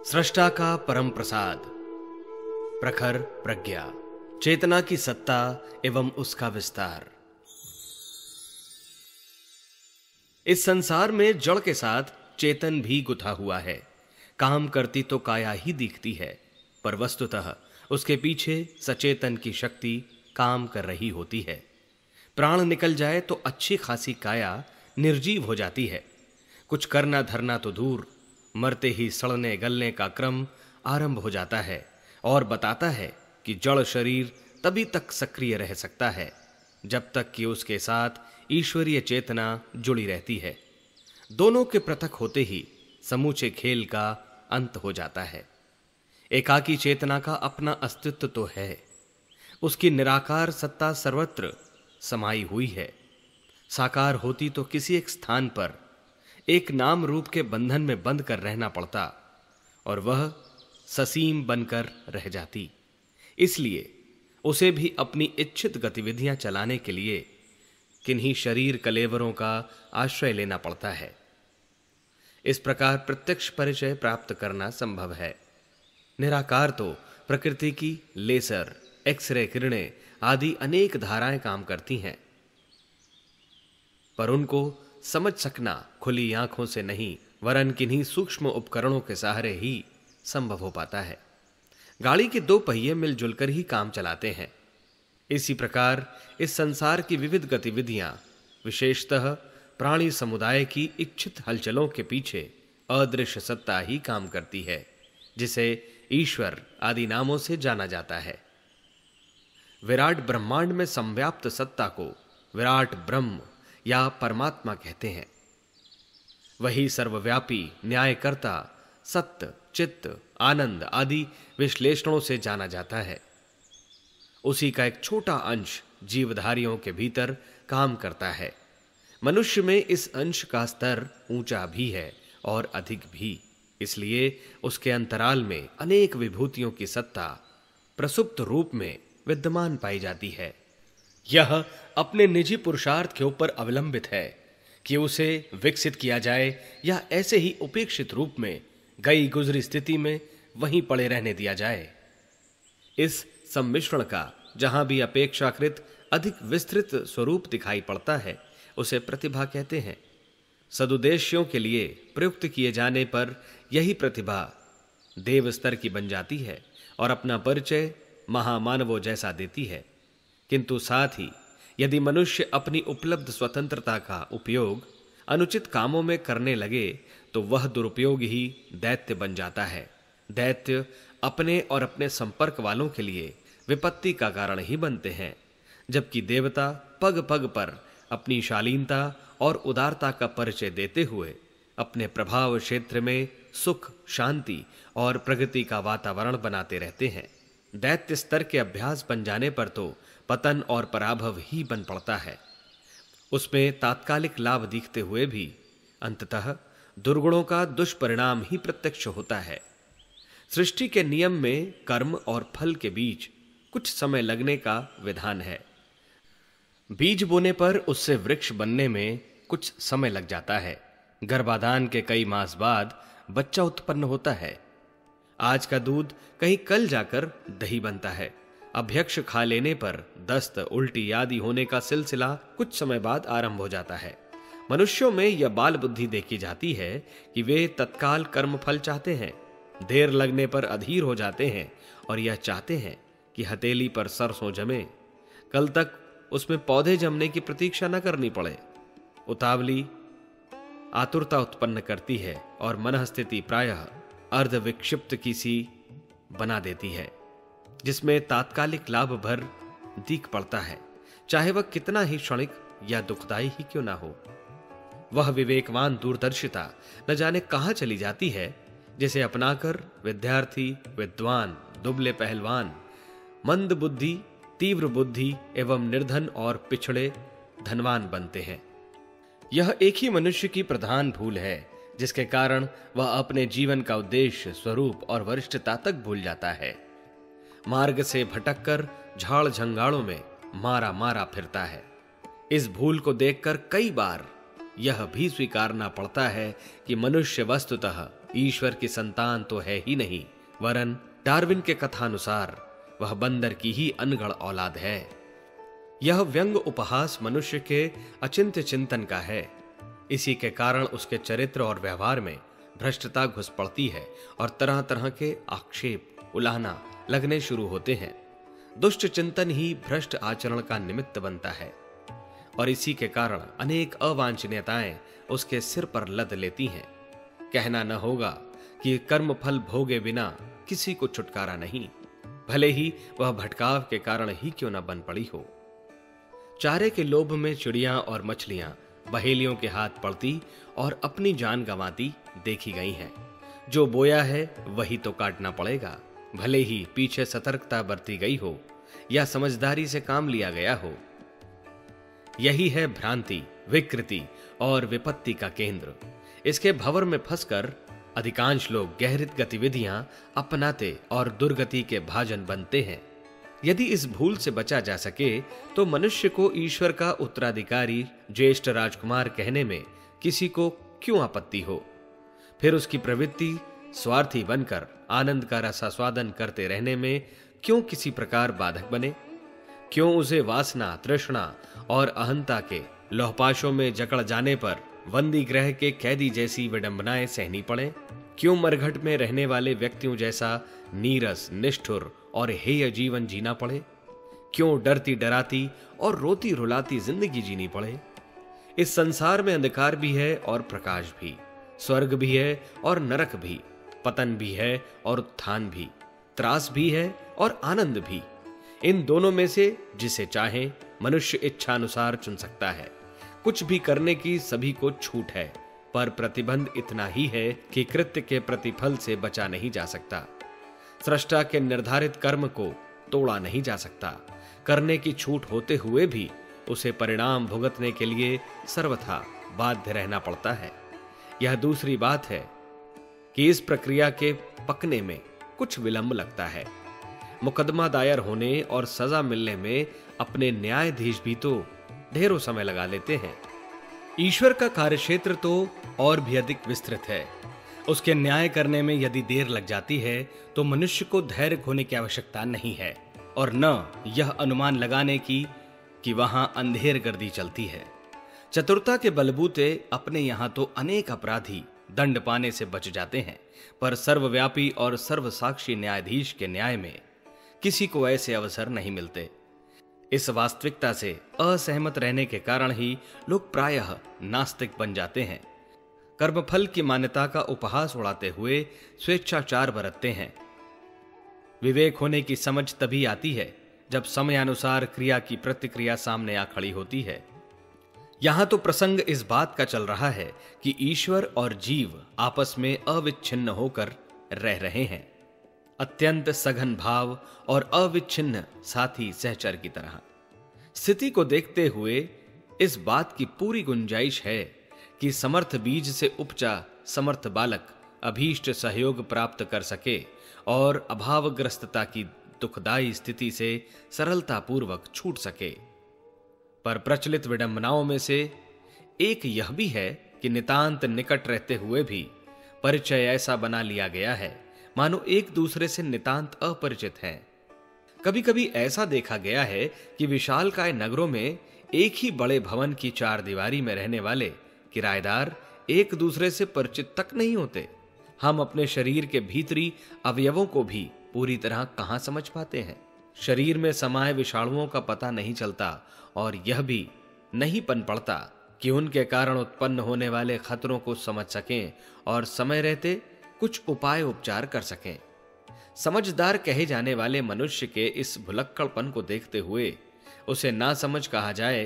सृष्टा का परम प्रसाद, प्रखर प्रज्ञा, चेतना की सत्ता एवं उसका विस्तार। इस संसार में जड़ के साथ चेतन भी गुथा हुआ है। काम करती तो काया ही दिखती है, पर वस्तुतः उसके पीछे सचेतन की शक्ति काम कर रही होती है। प्राण निकल जाए तो अच्छी खासी काया निर्जीव हो जाती है। कुछ करना धरना तो दूर, मरते ही सड़ने गलने का क्रम आरंभ हो जाता है और बताता है कि जड़ शरीर तभी तक सक्रिय रह सकता है जब तक कि उसके साथ ईश्वरीय चेतना जुड़ी रहती है। दोनों के पृथक होते ही समूचे खेल का अंत हो जाता है। एकाकी चेतना का अपना अस्तित्व तो है, उसकी निराकार सत्ता सर्वत्र समाई हुई है। साकार होती तो किसी एक स्थान पर एक नाम रूप के बंधन में बंद कर रहना पड़ता और वह ससीम बनकर रह जाती। इसलिए उसे भी अपनी इच्छित गतिविधियां चलाने के लिए किन्हीं शरीर कलेवरों का आश्रय लेना पड़ता है। इस प्रकार प्रत्यक्ष परिचय प्राप्त करना संभव है। निराकार तो प्रकृति की लेसर, एक्सरे किरणें आदि अनेक धाराएं काम करती हैं, पर उनको समझ सकना खुली आंखों से नहीं वरन किन्हीं सूक्ष्म उपकरणों के सहारे ही संभव हो पाता है। गाड़ी के दो पहिए मिलजुल कर ही काम चलाते हैं। इसी प्रकार इस संसार की विविध गतिविधियां विशेषतः प्राणी समुदाय की इच्छित हलचलों के पीछे अदृश्य सत्ता ही काम करती है, जिसे ईश्वर आदि नामों से जाना जाता है। विराट ब्रह्मांड में संव्याप्त सत्ता को विराट ब्रह्म या परमात्मा कहते हैं। वही सर्वव्यापी, न्यायकर्ता, सत्य, चित्त, आनंद आदि विश्लेषणों से जाना जाता है। उसी का एक छोटा अंश जीवधारियों के भीतर काम करता है। मनुष्य में इस अंश का स्तर ऊंचा भी है और अधिक भी, इसलिए उसके अंतराल में अनेक विभूतियों की सत्ता प्रसुप्त रूप में विद्यमान पाई जाती है। यह अपने निजी पुरुषार्थ के ऊपर अवलंबित है कि उसे विकसित किया जाए या ऐसे ही उपेक्षित रूप में गई गुजरी स्थिति में वहीं पड़े रहने दिया जाए। इस सम्मिश्रण का जहां भी अपेक्षाकृत अधिक विस्तृत स्वरूप दिखाई पड़ता है उसे प्रतिभा कहते हैं। सदुद्देश्यों के लिए प्रयुक्त किए जाने पर यही प्रतिभा देव स्तर की बन जाती है और अपना परिचय महामानवों जैसा देती है। किंतु साथ ही यदि मनुष्य अपनी उपलब्ध स्वतंत्रता का उपयोग अनुचित कामों में करने लगे तो वह दुरुपयोग ही दैत्य बन जाता है। दैत्य अपने और अपने संपर्क वालों के लिए विपत्ति का कारण ही बनते हैं, जबकि देवता पग पग पर अपनी शालीनता और उदारता का परिचय देते हुए अपने प्रभाव क्षेत्र में सुख, शांति और प्रगति का वातावरण बनाते रहते हैं। दैत्य स्तर के अभ्यास बन जाने पर तो पतन और पराभव ही बन पड़ता है। उसमें तात्कालिक लाभ दिखते हुए भी अंततः दुर्गुणों का दुष्परिणाम ही प्रत्यक्ष होता है। सृष्टि के नियम में कर्म और फल के बीच कुछ समय लगने का विधान है। बीज बोने पर उससे वृक्ष बनने में कुछ समय लग जाता है। गर्भाधान के कई मास बाद बच्चा उत्पन्न होता है। आज का दूध कहीं कल जाकर दही बनता है। अभ्यक्ष खा लेने पर दस्त, उल्टी आदि होने का सिलसिला कुछ समय बाद आरंभ हो जाता है। मनुष्यों में यह बाल बुद्धि देखी जाती है कि वे तत्काल कर्म फल चाहते हैं, देर लगने पर अधीर हो जाते हैं और यह चाहते हैं कि हथेली पर सरसों जमे, कल तक उसमें पौधे जमने की प्रतीक्षा न करनी पड़े। उतावली आतुरता उत्पन्न करती है और मनःस्थिति प्रायः अर्ध विक्षिप्त की सी बना देती है, जिसमें तात्कालिक लाभ भर दिख पड़ता है, चाहे वह कितना ही क्षणिक या दुखदायी ही क्यों ना हो। वह विवेकवान दूरदर्शिता न जाने कहां चली जाती है, जिसे अपनाकर विद्यार्थी, विद्वान, दुबले पहलवान, मंद बुद्धि, तीव्र बुद्धि एवं निर्धन और पिछड़े धनवान बनते हैं। यह एक ही मनुष्य की प्रधान भूल है, जिसके कारण वह अपने जीवन का उद्देश्य, स्वरूप और वरिष्ठता तक भूल जाता है। मार्ग से भटककर झाड़ झंगाड़ों में मारा मारा फिरता है। इस भूल को देखकर कई बार यह भी स्वीकारना पड़ता है कि मनुष्य वस्तुतः ईश्वर की संतान तो है ही नहीं, वरन डार्विन के कथानुसार वह बंदर की ही अनगढ़ औलाद है। यह व्यंग उपहास मनुष्य के अचिंत्य चिंतन का है। इसी के कारण उसके चरित्र और व्यवहार में भ्रष्टता घुस पड़ती है और तरह तरह के आक्षेप उलाहना लगने शुरू होते हैं। दुष्ट चिंतन ही भ्रष्ट आचरण का निमित्त बनता है और इसी के कारण अनेक अवांछनीयताएं उसके सिर पर लद लेती हैं। कहना न होगा कि कर्म फल भोगे बिना किसी को छुटकारा नहीं, भले ही वह भटकाव के कारण ही क्यों न बन पड़ी हो। चारे के लोभ में चिड़ियां और मछलियां बहेलियों के हाथ पड़ती और अपनी जान गंवाती देखी गई हैं। जो बोया है वही तो काटना पड़ेगा, भले ही पीछे सतर्कता बरती गई हो या समझदारी से काम लिया गया हो। यही है भ्रांति, विकृति और विपत्ति का केंद्र। इसके भंवर में फंसकर अधिकांश लोग गहरित गतिविधियां अपनाते और दुर्गति के भाजन बनते हैं। यदि इस भूल से बचा जा सके तो मनुष्य को ईश्वर का उत्तराधिकारी ज्येष्ठ राजकुमार कहने में किसी को क्यों आपत्ति हो। फिर उसकी प्रवृत्ति स्वार्थी बनकर आनंद का रसास्वादन करते रहने में क्यों किसी प्रकार बाधक बने। क्यों उसे वासना, तृष्णा और अहंता के लोहपाशों में जकड़ जाने पर बंदी गृह के कैदी जैसी विडंबनाएं सहनी पड़े। क्यों मरघट में रहने वाले व्यक्तियों जैसा नीरस, निष्ठुर और हेय जीवन जीना पड़े। क्यों डरती डराती और रोती रुलाती जिंदगी जीनी पड़े। इस संसार में अंधकार भी है और प्रकाश भी, स्वर्ग भी है और नरक भी, पतन भी है और उत्थान भी, त्रास भी है और आनंद भी। इन दोनों में से जिसे चाहे मनुष्य इच्छानुसार चुन सकता है। कुछ भी करने की सभी को छूट है, पर प्रतिबंध इतना ही है कि कृत्य के प्रतिफल से बचा नहीं जा सकता। सृष्टा के निर्धारित कर्म को तोड़ा नहीं जा सकता। करने की छूट होते हुए भी उसे परिणाम भुगतने के लिए सर्वथा बाध्य रहना पड़ता है। यह दूसरी बात है कि इस प्रक्रिया के पकने में कुछ विलंब लगता है। मुकदमा दायर होने और सजा मिलने में अपने न्यायाधीश भी तो ढेरों समय लगा लेते हैं। ईश्वर का कार्यक्षेत्र तो और भी अधिक विस्तृत है। उसके न्याय करने में यदि देर लग जाती है तो मनुष्य को धैर्य खोने की आवश्यकता नहीं है और न यह अनुमान लगाने की कि वहां अंधेर गर्दी चलती है। चतुरता के बलबूते अपने यहां तो अनेक अपराधी दंड पाने से बच जाते हैं, पर सर्वव्यापी और सर्वसाक्षी न्यायाधीश के न्याय में किसी को ऐसे अवसर नहीं मिलते। इस वास्तविकता से असहमत रहने के कारण ही लोग प्रायः नास्तिक बन जाते हैं। कर्मफल की मान्यता का उपहास उड़ाते हुए स्वेच्छाचार बरतते हैं। विवेक होने की समझ तभी आती है जब समयानुसार क्रिया की प्रतिक्रिया सामने आ खड़ी होती है। यहां तो प्रसंग इस बात का चल रहा है कि ईश्वर और जीव आपस में अविच्छिन्न होकर रह रहे हैं, अत्यंत सघन भाव और अविच्छिन्न साथी सहचर की तरह। स्थिति को देखते हुए इस बात की पूरी गुंजाइश है कि समर्थ बीज से उपजा समर्थ बालक अभीष्ट सहयोग प्राप्त कर सके और अभावग्रस्तता की दुखदायी स्थिति से सरलता पूर्वक छूट सके। पर प्रचलित विडंबनाओं में से एक यह भी है कि नितांत निकट रहते हुए भी परिचय ऐसा बना लिया गया है मानो एक दूसरे से नितांत अपरिचित हैं। कभी कभी ऐसा देखा गया है कि विशालकाय नगरों में एक ही बड़े भवन की चार दीवारी में रहने वाले किराएदार एक दूसरे से परिचित तक नहीं होते। हम अपने शरीर के भीतरी अवयवों को भी पूरी तरह कहां समझ पाते हैं। शरीर में समाये विषाणुओं का पता नहीं चलता और यह भी नहीं पन पड़ता कि उनके कारण उत्पन्न होने वाले खतरों को समझ सकें और समय रहते कुछ उपाय उपचार कर सकें। समझदार कहे जाने वाले मनुष्य के इस भुलक्कड़पन को देखते हुए उसे ना समझ कहा जाए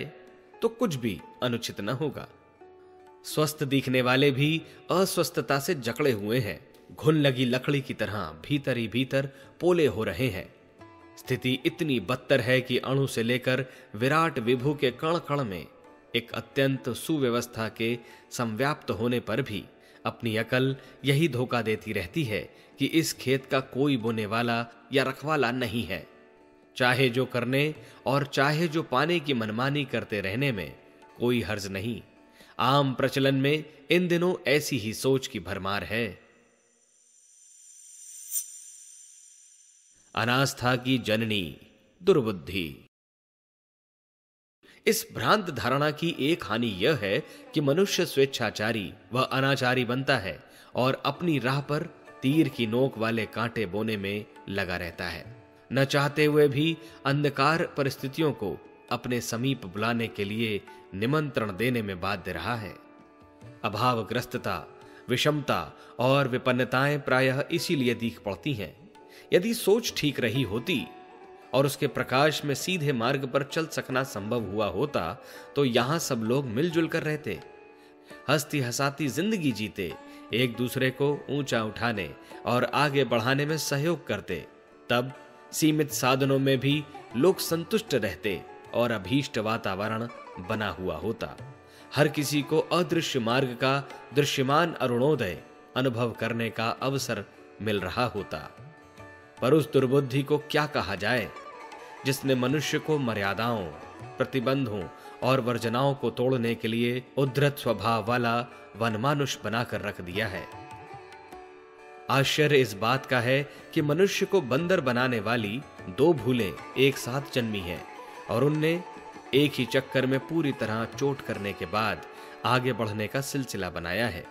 तो कुछ भी अनुचित न होगा। स्वस्थ दिखने वाले भी अस्वस्थता से जकड़े हुए हैं, घुन लगी लकड़ी की तरह भीतर ही भीतर पोले हो रहे हैं। स्थिति इतनी बदतर है कि अणु से लेकर विराट विभु के कण कण में एक अत्यंत सुव्यवस्था के संव्याप्त होने पर भी अपनी अकल यही धोखा देती रहती है कि इस खेत का कोई बोने वाला या रखवाला नहीं है। चाहे जो करने और चाहे जो पाने की मनमानी करते रहने में कोई हर्ज नहीं। आम प्रचलन में इन दिनों ऐसी ही सोच की भरमार है। अनास्था की जननी दुर्बुद्धि। इस भ्रांत धारणा की एक हानि यह है कि मनुष्य स्वेच्छाचारी व अनाचारी बनता है और अपनी राह पर तीर की नोक वाले कांटे बोने में लगा रहता है। न चाहते हुए भी अंधकार परिस्थितियों को अपने समीप बुलाने के लिए निमंत्रण देने में बाध्य रहा है। अभावग्रस्तता, विषमता और विपन्नताएं प्रायः इसीलिए दिख पड़ती हैं। यदि सोच ठीक रही होती और उसके प्रकाश में सीधे मार्ग पर चल सकना संभव हुआ होता तो यहां सब लोग मिलजुल कर रहते, हंसती हंसाती जिंदगी जीते, एक दूसरे को ऊंचा उठाने और आगे बढ़ाने में सहयोग करते। तब सीमित साधनों में भी लोग संतुष्ट रहते और अभीष्ट वातावरण बना हुआ होता। हर किसी को अदृश्य मार्ग का दृश्यमान अरुणोदय अनुभव करने का अवसर मिल रहा होता। पर उस दुर्बुद्धि को क्या कहा जाए जिसने मनुष्य को मर्यादाओं, प्रतिबंधों और वर्जनाओं को तोड़ने के लिए उद्धृत स्वभाव वाला वनमानुष बनाकर रख दिया है। आश्चर्य इस बात का है कि मनुष्य को बंदर बनाने वाली दो भूलें एक साथ जन्मी हैं और उनने एक ही चक्कर में पूरी तरह चोट करने के बाद आगे बढ़ने का सिलसिला बनाया है।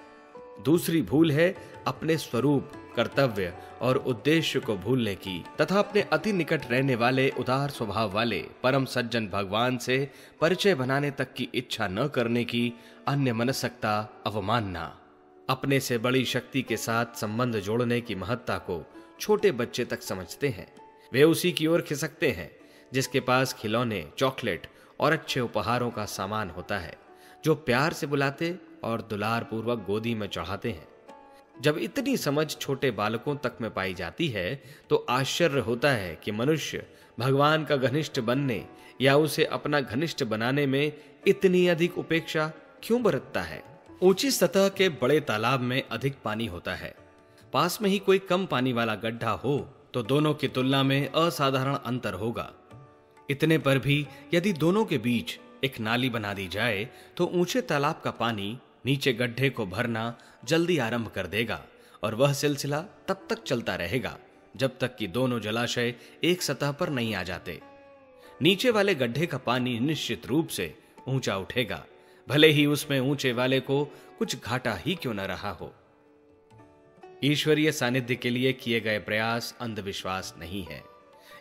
दूसरी भूल है अपने स्वरूप, कर्तव्य और उद्देश्य को भूलने की तथा अपने अति निकट रहने वाले उदार स्वभाव वाले परम सज्जन भगवान से परिचय बनाने तक की इच्छा न करने की अन्य मनसकता, अवमानना। अपने से बड़ी शक्ति के साथ संबंध जोड़ने की महत्ता को छोटे बच्चे तक समझते हैं। वे उसी की ओर खिसकते हैं जिसके पास खिलौने, चॉकलेट और अच्छे उपहारों का सामान होता है, जो प्यार से बुलाते और दुलार पूर्वक गोदी में चढ़ाते हैं। जब इतनी समझ छोटे बालकों तक में पाई जाती है तो आश्चर्य होता है कि मनुष्य भगवान का घनिष्ठ बनने या उसे अपना घनिष्ठ बनाने में इतनी अधिक उपेक्षा क्यों बरतता है। ऊंची सतह के बड़े तालाब में अधिक पानी होता है। पास में ही कोई कम पानी वाला गड्ढा हो तो दोनों की तुलना में असाधारण अंतर होगा। इतने पर भी यदि दोनों के बीच एक नाली बना दी जाए तो ऊंचे तालाब का पानी नीचे गड्ढे को भरना जल्दी आरंभ कर देगा और वह सिलसिला तब तक चलता रहेगा जब तक कि दोनों जलाशय एक सतह पर नहीं आ जाते। नीचे वाले गड्ढे का पानी निश्चित रूप से ऊंचा उठेगा, भले ही उसमें ऊंचे वाले को कुछ घाटा ही क्यों न रहा हो। ईश्वरीय सानिध्य के लिए किए गए प्रयास अंधविश्वास नहीं है।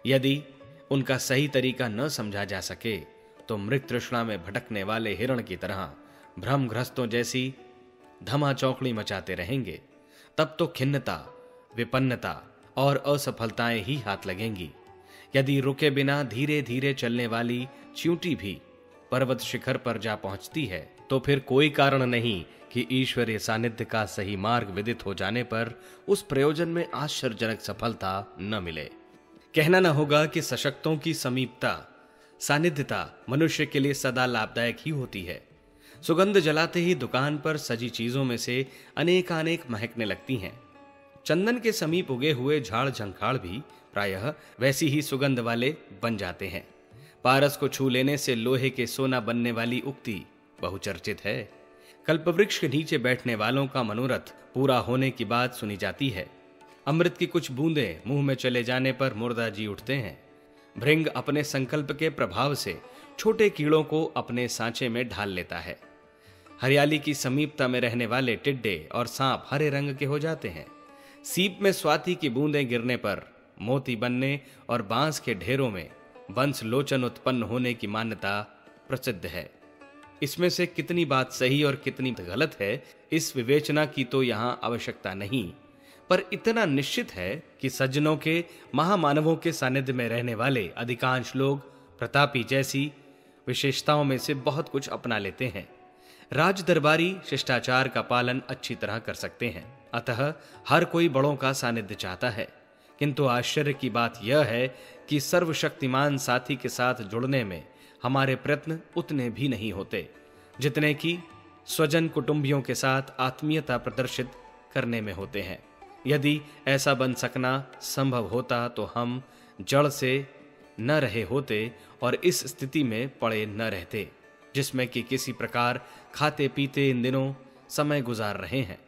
यदि उनका सही तरीका न समझा जा सके तो मृग तृष्णा में भटकने वाले हिरण की तरह भ्रमग्रस्तों जैसी धमा चौकड़ी मचाते रहेंगे। तब तो खिन्नता, विपन्नता और असफलताएं ही हाथ लगेंगी। यदि रुके बिना धीरे धीरे चलने वाली चींटी भी पर्वत शिखर पर जा पहुंचती है तो फिर कोई कारण नहीं कि ईश्वरीय सानिध्य का सही मार्ग विदित हो जाने पर उस प्रयोजन में आश्चर्यजनक सफलता न मिले। कहना न होगा कि सशक्तों की समीपता, सानिध्यता मनुष्य के लिए सदा लाभदायक ही होती है। सुगंध जलाते ही दुकान पर सजी चीजों में से अनेकानेक महकने लगती हैं। चंदन के समीप उगे हुए झाड़ झंखाड़ भी प्रायः वैसी ही सुगंध वाले बन जाते हैं। पारस को छू लेने से लोहे के सोना बनने वाली उक्ति बहुचर्चित है। कल्पवृक्ष के नीचे बैठने वालों का मनोरथ पूरा होने की बात सुनी जाती है। अमृत की कुछ बूंदें मुंह में चले जाने पर मुर्दा जी उठते हैं। भृंग अपने संकल्प के प्रभाव से छोटे कीड़ों को अपने सांचे में ढाल लेता है। हरियाली की समीपता में रहने वाले टिड्डे और सांप हरे रंग के हो जाते हैं। सीप में स्वाति की बूंदें गिरने पर मोती बनने और बांस के ढेरों में वंश लोचन उत्पन्न होने की मान्यता प्रसिद्ध है। इसमें से कितनी बात सही और कितनी गलत है, इस विवेचना की तो यहाँ आवश्यकता नहीं, पर इतना निश्चित है कि सज्जनों के, महामानवों के सानिध्य में रहने वाले अधिकांश लोग प्रतापी जैसी विशेषताओं में से बहुत कुछ अपना लेते हैं। राज दरबारी शिष्टाचार का पालन अच्छी तरह कर सकते हैं, अतः हर कोई बड़ों का सानिध्य चाहता है। किंतु आश्चर्य की बात यह है कि सर्वशक्तिमान साथी के साथ जुड़ने में हमारे प्रयत्न उतने भी नहीं होते जितने कि स्वजन कुटुंबियों के साथ आत्मीयता प्रदर्शित करने में होते हैं। यदि ऐसा बन सकना संभव होता तो हम जड़ से न रहे होते और इस स्थिति में पड़े न रहते जिसमें कि किसी प्रकार खाते पीते इन दिनों समय गुजार रहे हैं।